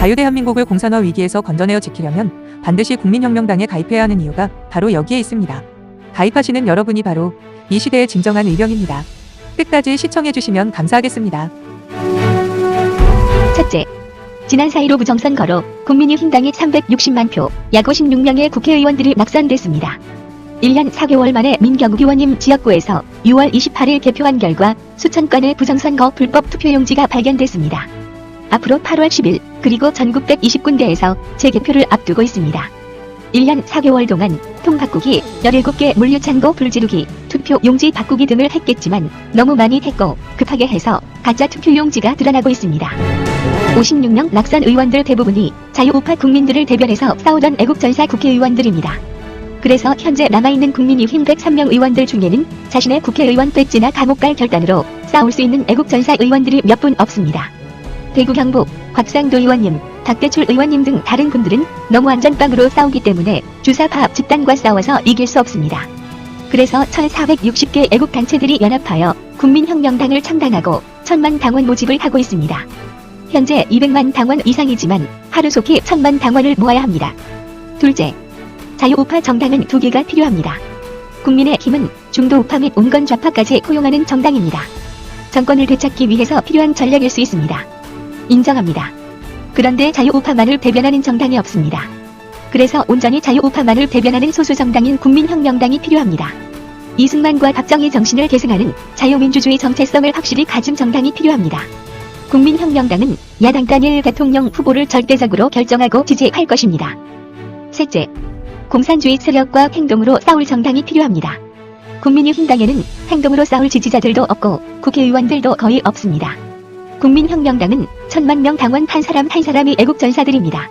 자유대한민국을 공산화 위기에서 건져내어 지키려면 반드시 국민혁명당에 가입해야 하는 이유가 바로 여기에 있습니다. 가입하시는 여러분이 바로 이 시대의 진정한 의병입니다. 끝까지 시청해주시면 감사하겠습니다. 첫째, 지난 4.15 부정선거로 국민의힘당이 360만 표, 약 56명의 국회의원들이 낙선됐습니다. 1년 4개월 만에 민경욱 의원님 지역구에서 6월 28일 개표한 결과 수천 건의 부정선거 불법 투표용지가 발견됐습니다. 앞으로 8월 10일 그리고 전국 120군데에서 재개표를 앞두고 있습니다. 1년 4개월 동안 통 바꾸기, 17개 물류창고 불지르기, 투표용지 바꾸기 등을 했겠지만 너무 많이 했고 급하게 해서 가짜 투표용지가 드러나고 있습니다. 56명 낙선 의원들 대부분이 자유우파 국민들을 대변해서 싸우던 애국전사 국회의원들입니다. 그래서 현재 남아있는 국민의힘 103명 의원들 중에는 자신의 국회의원 배지나 감옥 갈 결단으로 싸울 수 있는 애국전사 의원들이 몇 분 없습니다. 대구 경북 곽상도 의원님, 박대출 의원님 등 다른 분들은 너무 안전빵으로 싸우기 때문에 주사파업 집단과 싸워서 이길 수 없습니다. 그래서 1460개 애국단체들이 연합하여 국민혁명당을 창당하고 1000만 당원 모집을 하고 있습니다. 현재 200만 당원 이상이지만 하루속히 1000만 당원을 모아야 합니다. 둘째, 자유우파 정당은 2개가 필요합니다. 국민의힘은 중도우파 및 온건 좌파까지 포용하는 정당입니다. 정권을 되찾기 위해서 필요한 전략일 수 있습니다. 인정합니다. 그런데 자유우파만을 대변하는 정당이 없습니다. 그래서 온전히 자유우파만을 대변하는 소수정당인 국민혁명당이 필요합니다. 이승만과 박정희 정신을 계승하는 자유민주주의 정체성을 확실히 가진 정당이 필요합니다. 국민혁명당은 야당 단일 대통령 후보를 절대적으로 결정하고 지지할 것입니다. 셋째, 공산주의 세력과 행동으로 싸울 정당이 필요합니다. 국민의힘당에는 행동으로 싸울 지지자들도 없고 국회의원들도 거의 없습니다. 국민혁명당은 1000만 명 당원 한 사람 한 사람이 애국전사들입니다.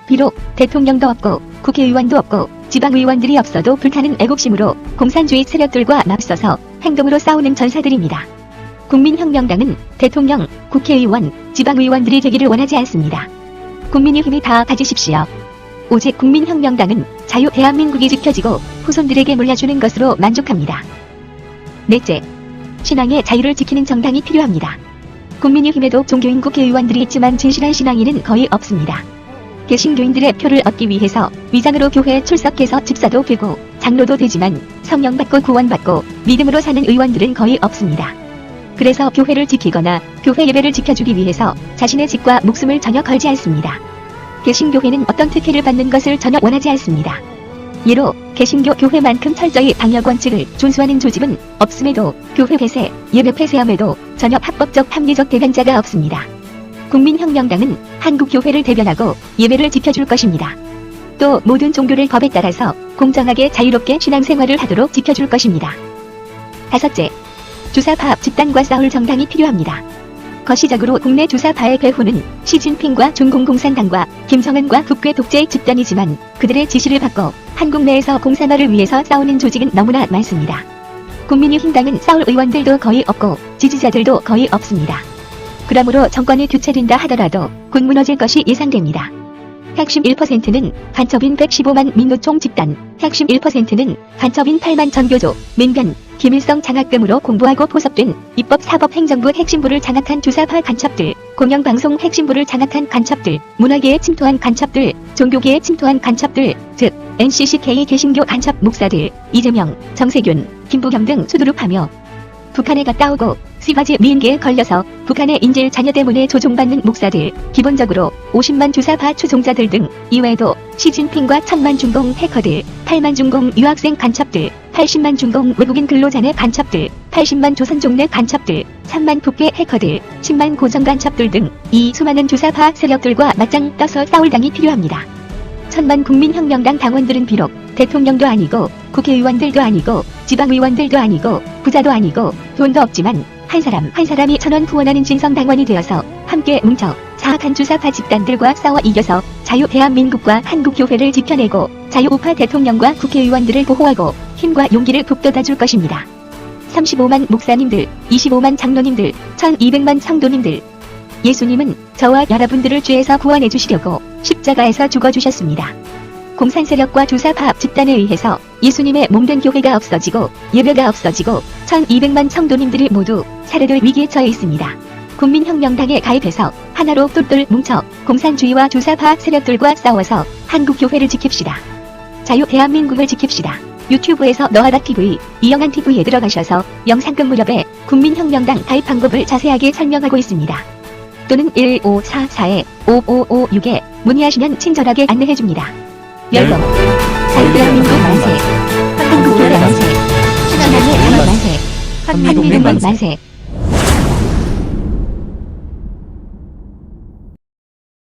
비록 대통령도 없고 국회의원도 없고 지방의원들이 없어도 불타는 애국심으로 공산주의 세력들과 맞서서 행동으로 싸우는 전사들입니다. 국민혁명당은 대통령, 국회의원, 지방의원들이 되기를 원하지 않습니다. 국민의 힘이 다 가지십시오. 오직 국민혁명당은 자유 대한민국이 지켜지고 후손들에게 물려주는 것으로 만족합니다. 넷째, 신앙의 자유를 지키는 정당이 필요합니다. 국민의힘에도 종교인 국회의원들이 있지만 진실한 신앙인은 거의 없습니다. 개신교인들의 표를 얻기 위해서 위장으로 교회에 출석해서 집사도 되고 장로도 되지만 성령받고 구원받고 믿음으로 사는 의원들은 거의 없습니다. 그래서 교회를 지키거나 교회 예배를 지켜주기 위해서 자신의 집과 목숨을 전혀 걸지 않습니다. 개신교회는 어떤 특혜를 받는 것을 전혀 원하지 않습니다. 예로 개신교 교회만큼 철저히 방역 원칙을 준수하는 조직은 없음에도 교회 폐쇄, 예배 폐쇄함에도 전혀 합법적 합리적 대변자가 없습니다. 국민혁명당은 한국교회를 대변하고 예배를 지켜줄 것입니다. 또 모든 종교를 법에 따라서 공정하게 자유롭게 신앙생활을 하도록 지켜줄 것입니다. 다섯째, 주사파업 집단과 싸울 정당이 필요합니다. 거시적으로 국내 주사파의 배후는 시진핑과 중공공산당과 김정은과 국괴 독재 집단이지만 그들의 지시를 받고 한국 내에서 공산화를 위해서 싸우는 조직은 너무나 많습니다. 국민의힘당은 싸울 의원들도 거의 없고 지지자들도 거의 없습니다. 그러므로 정권이 교체된다 하더라도 곧 무너질 것이 예상됩니다. 핵심 1%는 간첩인 115만 민노총 집단, 핵심 1%는 간첩인 8만 전교조, 민변, 김일성 장학금으로 공부하고 포섭된 입법 사법 행정부 핵심부를 장악한 주사파 간첩들, 공영방송 핵심부를 장악한 간첩들, 문화계에 침투한 간첩들, 종교계에 침투한 간첩들, 즉 NCCK 개신교 간첩 목사들, 이재명, 정세균, 김부겸 등 수두룩하며 북한에 갔다 오고 시바지 미인계에 걸려서 북한의 인질 자녀 때문에 조종받는 목사들, 기본적으로 50만 주사파 추종자들 등 이외에도 시진핑과 1000만 중공 해커들, 8만 중공 유학생 간첩들, 80만 중공 외국인 근로자 내 간첩들, 80만 조선족 내 간첩들, 3만 국회 해커들, 10만 고정 간첩들 등 이 수많은 주사파 세력들과 맞짱 떠서 싸울 당이 필요합니다. 1000만 국민혁명당 당원들은 비록 대통령도 아니고 국회의원들도 아니고 지방의원들도 아니고 부자도 아니고 돈도 없지만 한 사람 한 사람이 천원 후원하는 진성당원이 되어서 함께 뭉쳐 사악한 주사파 집단들과 싸워 이겨서 자유 대한민국과 한국교회를 지켜내고 자유우파 대통령과 국회의원들을 보호하고 힘과 용기를 북돋아 줄 것입니다. 35만 목사님들, 25만 장로님들, 1200만 성도님들, 예수님은 저와 여러분들을 죄에서 구원해 주시려고 십자가에서 죽어주셨습니다. 공산세력과 주사파업 집단에 의해서 예수님의 몸된 교회가 없어지고 예배가 없어지고 1200만 성도님들이 모두 살해될 위기에 처해 있습니다. 국민혁명당에 가입해서 하나로 똘똘 뭉쳐 공산주의와 주사파 세력들과 싸워서 한국교회를 지킵시다. 자유 대한민국을 지킵시다. 유튜브에서 너하다TV, 이영한TV에 들어가셔서 영상급 무렵에 국민혁명당 가입 방법을 자세하게 설명하고 있습니다. 또는 1544-5556에 문의하시면 친절하게 안내해줍니다. 열봉, 자유 대한민국 만세, 한국교회 만세, 신한의 자유 만세, 한미동맹 만세.